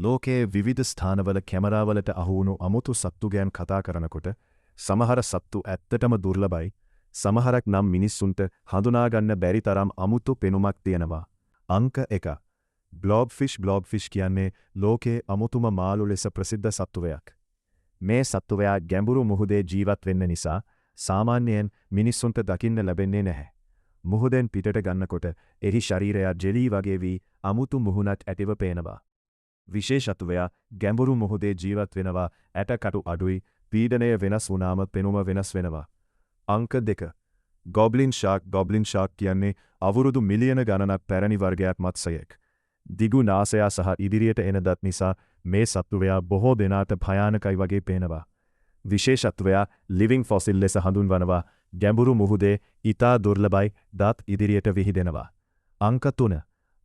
ලෝකයේ විවිධ ස්ථානවල කැමරාවලට අහුවුණු අමුතු සත්තු ගැන කතා කරනකොට සමහර සත්තු ඇත්තටම දුර්ලභයි, සමහරක් නම් මිනිස්සුන්ට හඳුනාගන්න බැරි තරම් අමුතු පෙනුමක් තියෙනවා. අංක 1. බ්ලොබ්ෆිෂ් කියන්නේ ලෝකයේ අමුතුම මාළු ලෙස ප්‍රසිද්ධ සත්තුවයක්. මේ සත්තුවයා ගැඹුරු මුහුදේ ජීවත් වෙන්න නිසා සාමාන්‍යයෙන් මිනිස්සුන්ට දකින්න ලැබෙන්නේ නැහැ. මුහුදෙන් පිටට ගන්නකොට එහි ශරීරය ජෙලී වගේ වී අමුතු මුහුණක් ඇතිව පේනවා. විශේෂත්වයා ගැඹුරු මුහුදේ ජීවත් වෙනවා, ඇටකටු අඩුයි, පීඩනය වෙනස් වුණාම පෙනුම වෙනස් වෙනවා. අංක 2. ගොබ්ලින් ෂාක් කියන්නේ අවුරුදු මිලියන ගණනක් පැරණි වර්ගයක් මත්ස්‍යයෙක්. දිගු නාසය සහ ඉදිරියට එන දත් නිසා මේ සත්තුවයා බොහෝ දෙනාට භයානකයි වගේ පේනවා. විශේෂත්වයා ලිවිං ෆොසිල් ලෙස හඳුන්වනවා, ගැඹුරු මුහුදේ ඉතා දුර්ලභයි, දත් ඉදිරියට විහිදෙනවා. අංක 3.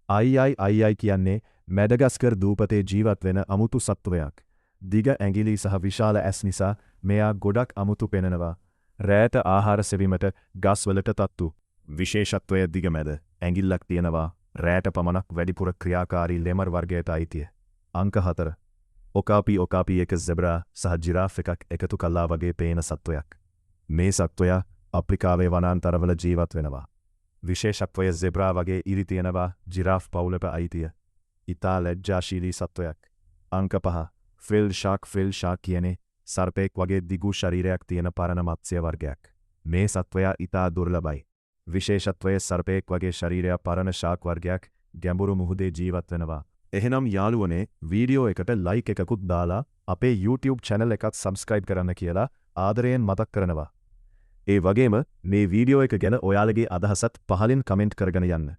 අයි කියන්නේ මැඩගස්කර් දූපතේ ජීවත් වෙන අමුතු සත්තුවයක්. දිග ඇඟිලි සහ විශාල ඇස් නිසා මෙයා ගොඩක් අමුතු පෙනෙනවා. රෑට ආහාර සෙවීමට ගස්වලට තත්තු. විශේෂත්වය දිග මැද ඇඟිල්ලක් තියෙනවා, රෑට පමණක් වැඩිපුර ක්‍රියාකාරී ලෙමර් වර්ගයට අයිතිය. අංක 4. ඔකාපි එක ζෙබ්‍රා සහ ජිරාෆ් එකක් එකතු කළා වගේ පේන සත්වයක්. මේ සත්වයා අප්‍රිකාවේ වනාන්තරවල ජීවත් වෙනවා. විශේෂත්වය ζෙබ්‍රා වගේ ඉරි තියෙනවා, ජිරාෆ් පවුලට අයිතිය. ඉතා ලැජ්ජාශීලී සත්වයක්. අංක 5. ෆ්‍රිල් ෂාක් කියන්නේ සර්පෙක් වගේ දිගු ශරීරයක් තියෙන පරණ මත්ස්‍ය වර්ගයක්. මේ සත්වයා ඉතා දුර්ලභයි. විශේෂත්වය සර්පෙක් වගේ ශරීරය පරණ ෂාක් වර්ගයක් ගැඹුරු මුහුදේ ජීවත් වෙනවා. එහෙනම් යාළුවනේ, වීඩියෝ එකට ලයික් එකකුත් දාලා අපේ YouTube channel එකත් subscribe කරන්න කියලා ආදරයෙන් මතක් කරනවා. ඒ වගේම මේ වීඩියෝ එක ගැන ඔයාලගේ අදහසත් පහලින් කමෙන්ට් කරගෙන යන්න.